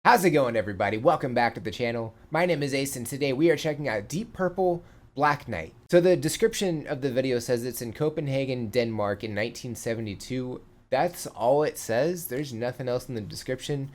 How's it going, everybody? Welcome back to the channel. My name is Ace, and today we are checking out Deep Purple Black Knight. So the description of the video says it's in Copenhagen, Denmark in 1972. That's all it says. There's nothing else in the description.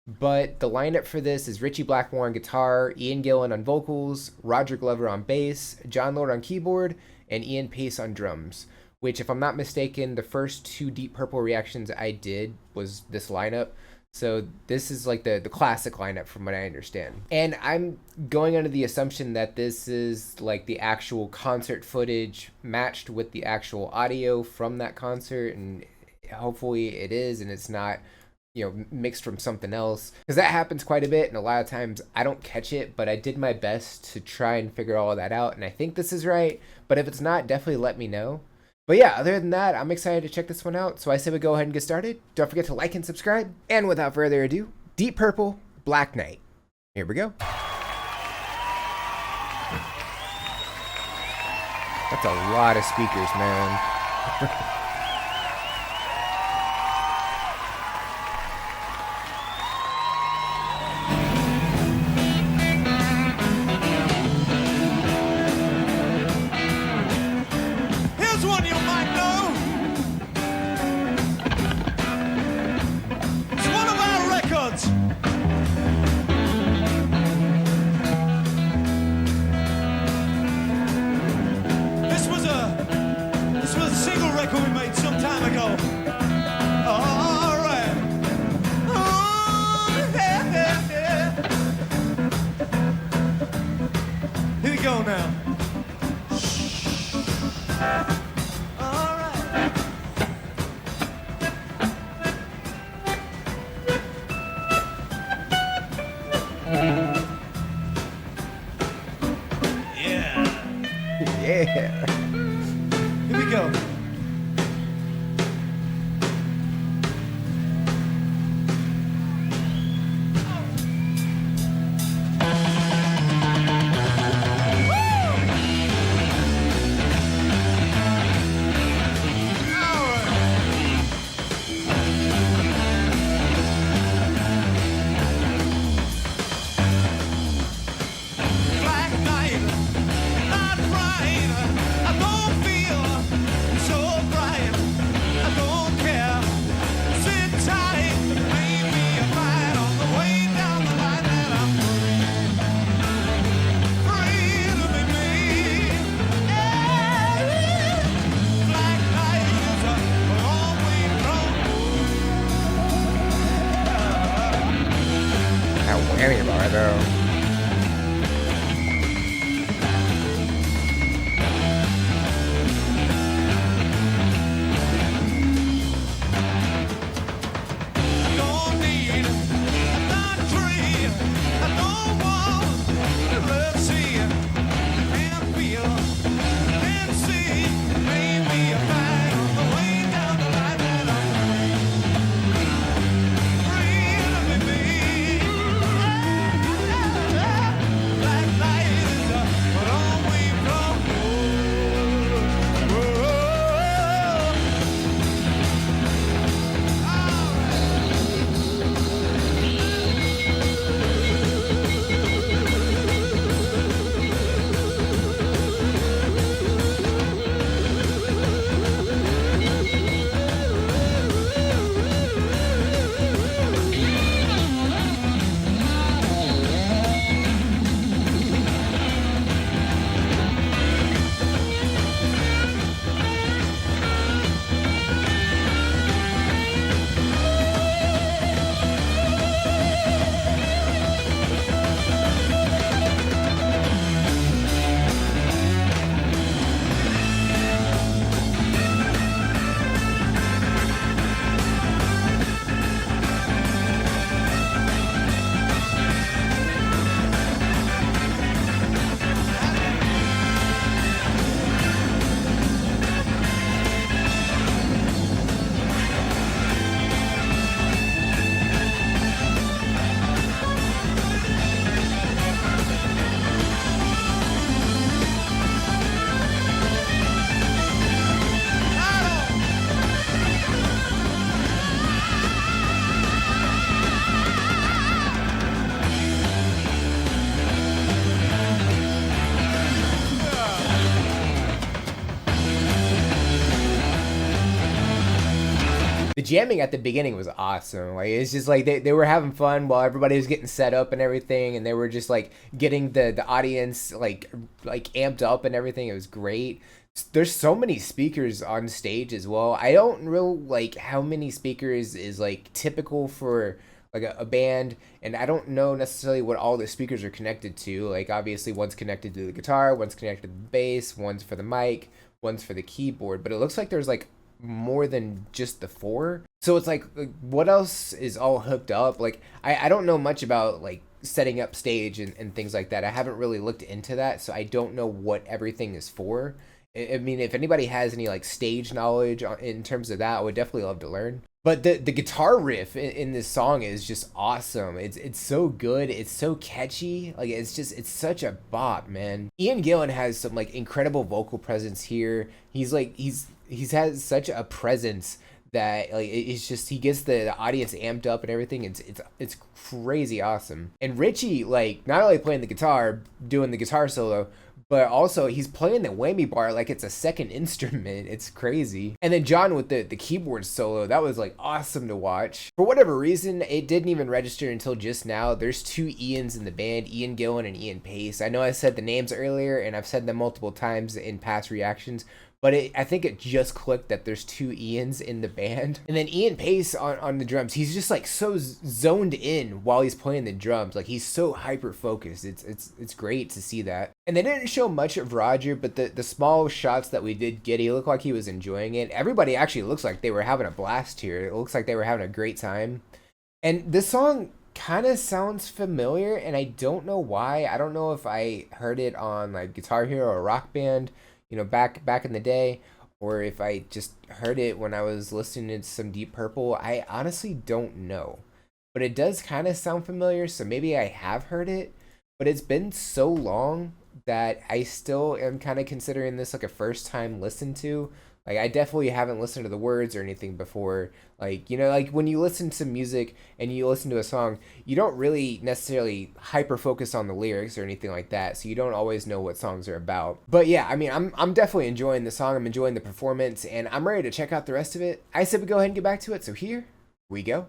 But the lineup for this is Richie Blackmore on guitar, Ian Gillan on vocals, Roger Glover on bass, John Lord on keyboard, and Ian Pace on drums. Which, if I'm not mistaken, the first two Deep Purple reactions I did was this lineup. So this is like the classic lineup from what I understand. And I'm going under the assumption that this is like the actual concert footage matched with the actual audio from that concert, and hopefully it is, and it's not, you know, mixed from something else, because that happens quite a bit, and a lot of times I don't catch it. But I did my best to try and figure all of that out, and I think this is right. But if it's not, definitely let me know. But yeah, other than that, I'm excited to check this one out. So I say we go ahead and get started. Don't forget to like and subscribe. And without further ado, Deep Purple Black Knight. Here we go. That's a lot of speakers, man. We made some time ago. All right. Oh, yeah, yeah. Here we go now. All right. Yeah. Yeah. Here we go. So The jamming at the beginning was awesome. Like it's just like they were having fun while everybody was getting set up and everything, and they were just like getting the audience like amped up and everything. It was great. There's so many speakers on stage as well. I don't really like how many speakers is like typical for like a band, and I don't know necessarily what all the speakers are connected to. Like obviously one's connected to the guitar, one's connected to the bass, one's for the mic, one's for the keyboard, but it looks like there's like more than just the four. So it's like what else is all hooked up? Like I don't know much about like setting up stage and things like that. I haven't really looked into that, so I don't know what everything is for. I mean, if anybody has any like stage knowledge in terms of that, I would definitely love to learn. But the guitar riff in this song is just awesome. It's so good. It's so catchy. Like it's such a bop, man. Ian Gillan has some like incredible vocal presence here. He's has such a presence that like it's just he gets the audience amped up and everything. It's crazy awesome. And Richie, like, not only playing the guitar, doing the guitar solo, but also he's playing the whammy bar like it's a second instrument. It's crazy. And then John with the keyboard solo, that was like awesome to watch. For whatever reason, it didn't even register until just now. There's two Ians in the band, Ian Gillan and Ian Pace. I know I said the names earlier and I've said them multiple times in past reactions, but I think it just clicked that there's two Ians in the band. And then Ian Pace on the drums, he's just like so zoned in while he's playing the drums. Like he's so hyper focused. It's great to see that. And they didn't show much of Roger, but the small shots that we did get, he looked like he was enjoying it. Everybody actually looks like they were having a blast here. It looks like they were having a great time. And this song kind of sounds familiar, and I don't know why. I don't know if I heard it on like Guitar Hero or Rock Band, you know, back in the day, or if I just heard it when I was listening to some Deep Purple. I honestly don't know, but it does kind of sound familiar, so maybe I have heard it, but it's been so long that I still am kind of considering this like a first time listen to. Like I definitely haven't listened to the words or anything before. Like, you know, like when you listen to music and you listen to a song, you don't really necessarily hyper focus on the lyrics or anything like that. So you don't always know what songs are about. But yeah, I mean, I'm definitely enjoying the song. I'm enjoying the performance, and I'm ready to check out the rest of it. I said we go ahead and get back to it. So here we go.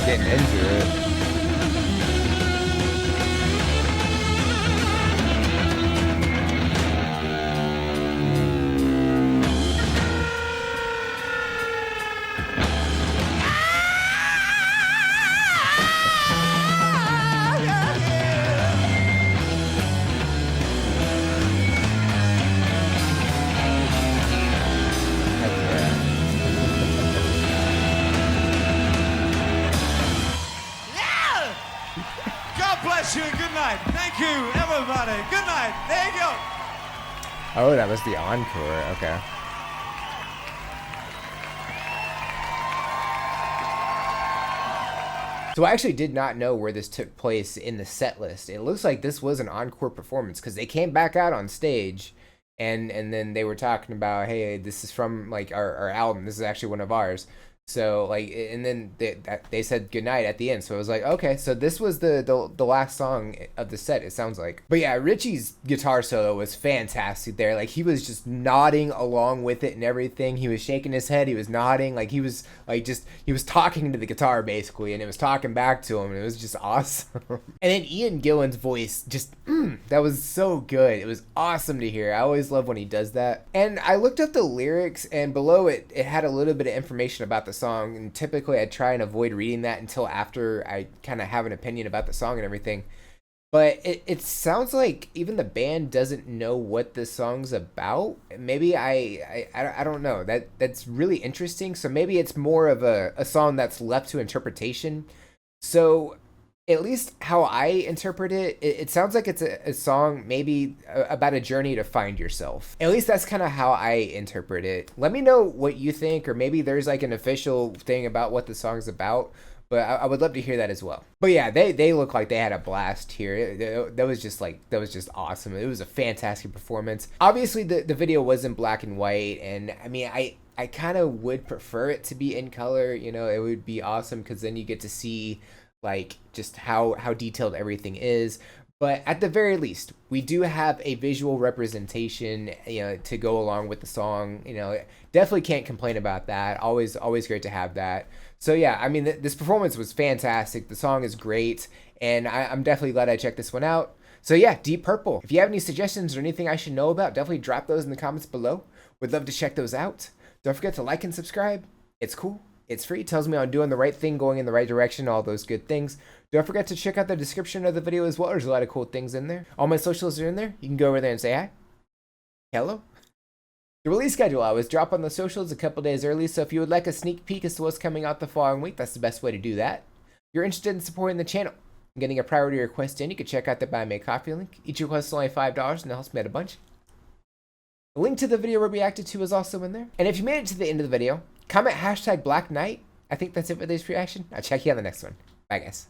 Getting into it. Bless you and good night. Thank you, everybody. Good night. There you go. Oh, that was the encore. Okay. So I actually did not know where this took place in the set list. It looks like this was an encore performance because they came back out on stage and then they were talking about, hey, this is from like our album. This is actually one of ours. So like, and then they said goodnight at the end. So I was like, okay, so this was the last song of the set, it sounds like. But yeah, Richie's guitar solo was fantastic there. Like he was just nodding along with it and everything. He was shaking his head, he was nodding, like he was talking to the guitar basically, and it was talking back to him, and it was just awesome. And then Ian Gillan's voice just that was so good. It was awesome to hear. I always love when he does that. And I looked up the lyrics, and below it had a little bit of information about the song, and typically I try and avoid reading that until after I kind of have an opinion about the song and everything. But it sounds like even the band doesn't know what this song's about. Maybe I don't know. That's really interesting. So maybe it's more of a song that's left to interpretation. So at least how I interpret it, it sounds like it's a song maybe about a journey to find yourself. At least that's kind of how I interpret it. Let me know what you think, or maybe there's like an official thing about what the song's about. But I would love to hear that as well. But yeah, they look like they had a blast here. That was just awesome. It was a fantastic performance. Obviously, the video was in black and white, and I mean, I kind of would prefer it to be in color. You know, it would be awesome because then you get to see like just how detailed everything is. But at the very least, we do have a visual representation, you know, to go along with the song. You know, definitely can't complain about that. Always great to have that. So yeah, I mean, this performance was fantastic. The song is great, and I'm definitely glad I checked this one out. So yeah, Deep Purple. If you have any suggestions or anything I should know about, definitely drop those in the comments below. Would love to check those out. Don't forget to like and subscribe. It's cool. It's free. It tells me I'm doing the right thing, going in the right direction, all those good things. Don't forget to check out the description of the video as well. There's a lot of cool things in there. All my socials are in there. You can go over there and say hi. Hello. The release schedule, I always drop on the socials a couple days early, so if you would like a sneak peek as to what's coming out the following week, that's the best way to do that. If you're interested in supporting the channel and getting a priority request in, you can check out the Buy Me a Coffee link. Each request is only $5, and it helps me out a bunch. The link to the video we reacted to is also in there. And if you made it to the end of the video, comment #Black Knight. I think that's it for this reaction. I'll check you on the next one. Bye, guys.